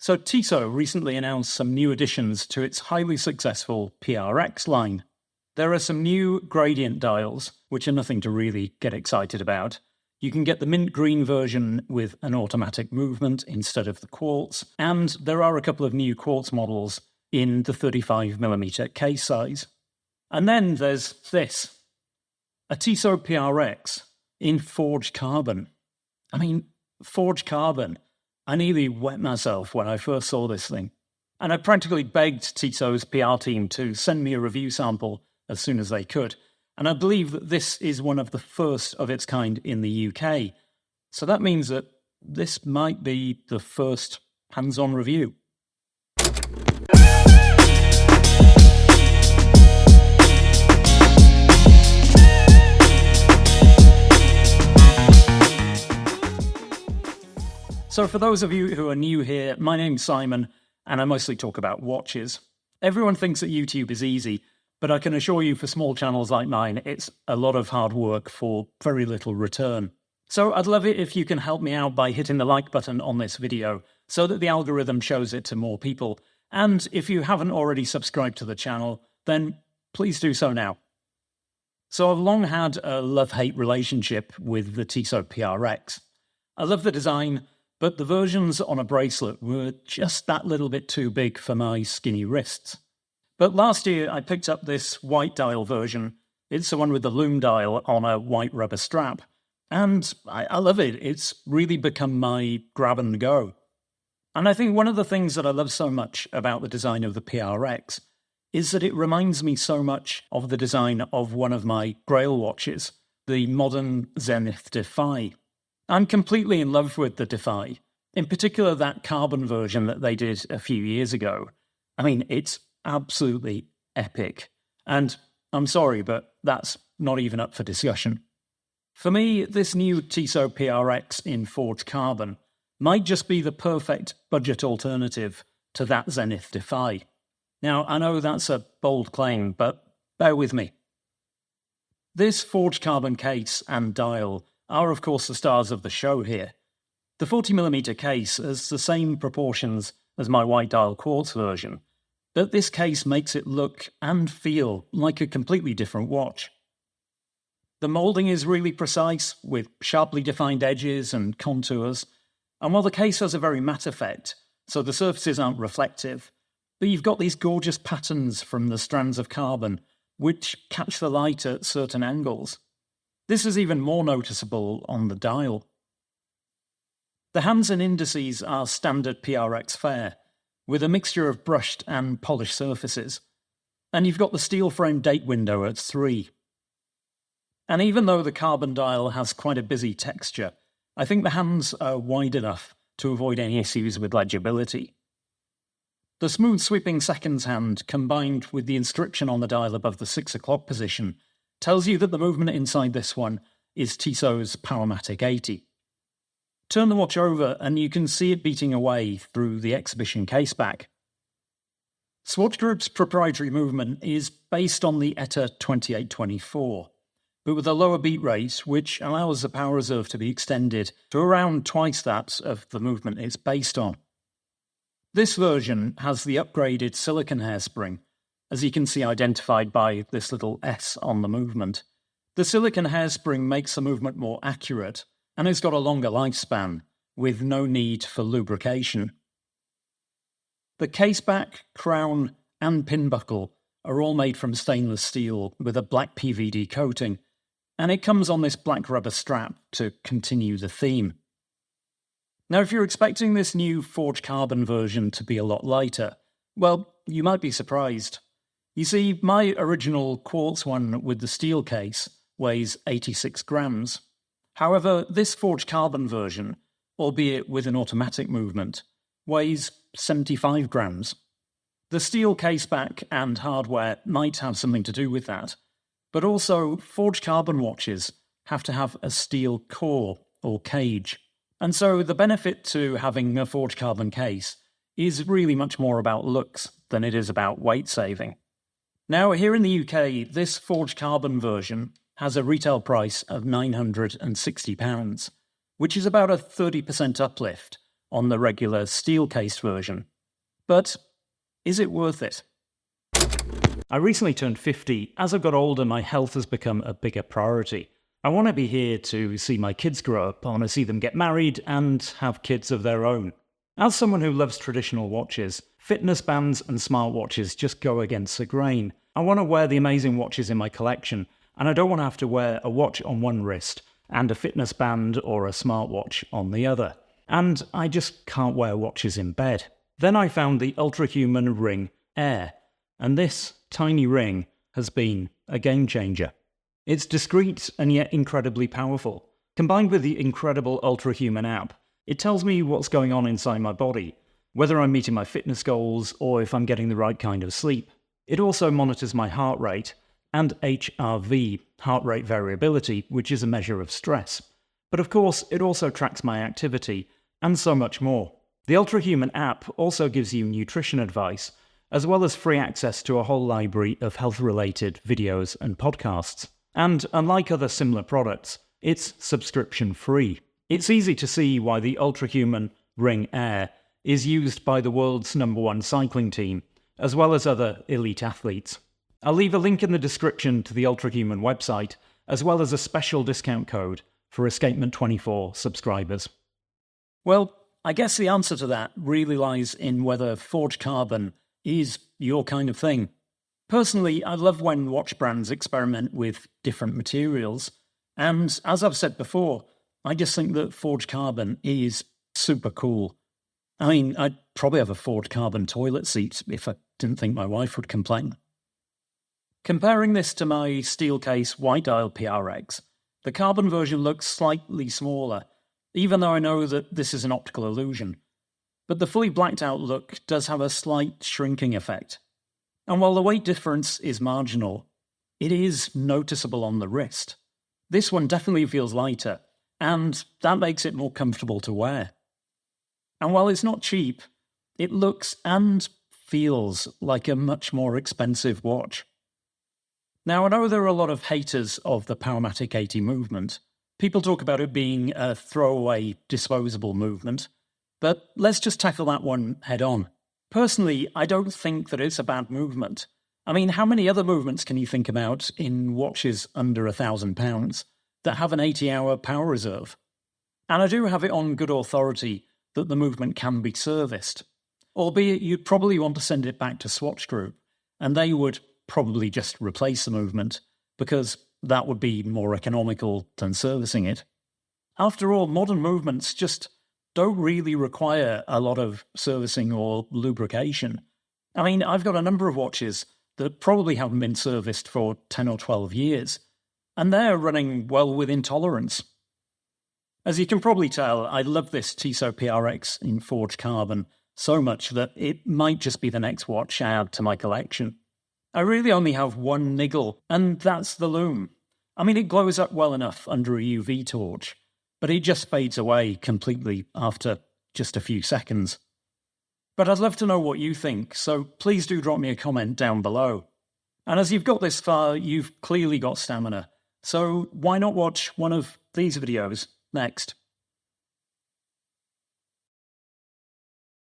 So Tissot recently announced some new additions to its highly successful PRX line. There are some new gradient dials, which are nothing to really get excited about. You can get the mint green version with an automatic movement instead of the quartz, and there are a couple of new quartz models in the 35mm case size. And then there's this, a Tissot PRX in forged carbon. I mean, forged carbon. I nearly wet myself when I first saw this thing. And I practically begged Tissot's PR team to send me a review sample as soon as they could. And I believe that this is one of the first of its kind in the UK. So that means that this might be the first hands-on review. So for those of you who are new here, my name's Simon, and I mostly talk about watches. Everyone thinks that YouTube is easy, but I can assure you for small channels like mine, it's a lot of hard work for very little return. So I'd love it if you can help me out by hitting the like button on this video, so that the algorithm shows it to more people. And if you haven't already subscribed to the channel, then please do so now. So I've long had a love-hate relationship with the Tissot PRX. I love the design, but the versions on a bracelet were just that little bit too big for my skinny wrists. But last year I picked up this white dial version. It's the one with the loom dial on a white rubber strap. And I love it. It's really become my grab and go. And I think one of the things that I love so much about the design of the PRX is that it reminds me so much of the design of one of my Grail watches, the modern Zenith Defy. I'm completely in love with the Defy, in particular that carbon version that they did a few years ago. I mean, it's absolutely epic. And I'm sorry, but that's not even up for discussion. For me, this new Tissot PRX in forged carbon might just be the perfect budget alternative to that Zenith Defy. Now, I know that's a bold claim, but bear with me. This forged carbon case and dial are of course the stars of the show here. The 40mm case has the same proportions as my white dial quartz version, but this case makes it look and feel like a completely different watch. The moulding is really precise, with sharply defined edges and contours, and while the case has a very matte effect, so the surfaces aren't reflective, but you've got these gorgeous patterns from the strands of carbon, which catch the light at certain angles. This is even more noticeable on the dial. The hands and indices are standard PRX fare, with a mixture of brushed and polished surfaces. And you've got the steel frame date window at 3. And even though the carbon dial has quite a busy texture, I think the hands are wide enough to avoid any issues with legibility. The smooth sweeping seconds hand, combined with the inscription on the dial above the 6 o'clock position, tells you that the movement inside this one is Tissot's Powermatic 80. Turn the watch over and you can see it beating away through the exhibition caseback. Swatch Group's proprietary movement is based on the ETA 2824, but with a lower beat rate, which allows the power reserve to be extended to around twice that of the movement it's based on. This version has the upgraded silicon hairspring, as you can see identified by this little S on the movement. The silicon hairspring makes the movement more accurate, and it's got a longer lifespan, with no need for lubrication. The caseback, crown, and pin buckle are all made from stainless steel with a black PVD coating, and it comes on this black rubber strap to continue the theme. Now, if you're expecting this new forged carbon version to be a lot lighter, well, you might be surprised. You see, my original quartz one with the steel case weighs 86 grams. However, this forged carbon version, albeit with an automatic movement, weighs 75 grams. The steel caseback and hardware might have something to do with that, but also forged carbon watches have to have a steel core or cage. And so the benefit to having a forged carbon case is really much more about looks than it is about weight saving. Now, here in the UK, this forged carbon version has a retail price of £960, which is about a 30% uplift on the regular steel-cased version. But is it worth it? I recently turned 50. As I've got older, my health has become a bigger priority. I want to be here to see my kids grow up. I want to see them get married and have kids of their own. As someone who loves traditional watches, fitness bands and smartwatches just go against the grain. I want to wear the amazing watches in my collection, and I don't want to have to wear a watch on one wrist and a fitness band or a smartwatch on the other. And I just can't wear watches in bed. Then I found the Ultrahuman Ring Air, and this tiny ring has been a game changer. It's discreet and yet incredibly powerful. Combined with the incredible Ultrahuman app, it tells me what's going on inside my body, whether I'm meeting my fitness goals or if I'm getting the right kind of sleep. It also monitors my heart rate and HRV, heart rate variability, which is a measure of stress. But of course, it also tracks my activity and so much more. The Ultrahuman app also gives you nutrition advice, as well as free access to a whole library of health-related videos and podcasts. And unlike other similar products, it's subscription-free. It's easy to see why the Ultrahuman Ring Air is used by the world's #1 cycling team, as well as other elite athletes. I'll leave a link in the description to the Ultrahuman website, as well as a special discount code for Escapement24 subscribers. Well, I guess the answer to that really lies in whether forged carbon is your kind of thing. Personally, I love when watch brands experiment with different materials, and as I've said before, I just think that forged carbon is super cool. I mean, I'd probably have a forged carbon toilet seat if I didn't think my wife would complain. Comparing this to my steel case white dial PRX, the carbon version looks slightly smaller, even though I know that this is an optical illusion. But the fully blacked out look does have a slight shrinking effect. And while the weight difference is marginal, it is noticeable on the wrist. This one definitely feels lighter, and that makes it more comfortable to wear. And while it's not cheap, it looks and feels like a much more expensive watch. Now, I know there are a lot of haters of the Powermatic 80 movement. People talk about it being a throwaway, disposable movement, but let's just tackle that one head on. Personally, I don't think that it's a bad movement. I mean, how many other movements can you think about in watches under £1,000 that have an 80-hour power reserve? And I do have it on good authority that the movement can be serviced, albeit you'd probably want to send it back to Swatch Group, and they would probably just replace the movement, because that would be more economical than servicing it. After all, modern movements just don't really require a lot of servicing or lubrication. I mean, I've got a number of watches that probably haven't been serviced for 10 or 12 years, and they're running well within tolerance. As you can probably tell, I love this Tissot PRX in forged carbon so much that it might just be the next watch I add to my collection. I really only have one niggle, and that's the lume. I mean, it glows up well enough under a UV torch, but it just fades away completely after just a few seconds. But I'd love to know what you think, so please do drop me a comment down below. And as you've got this far, you've clearly got stamina, so why not watch one of these videos next?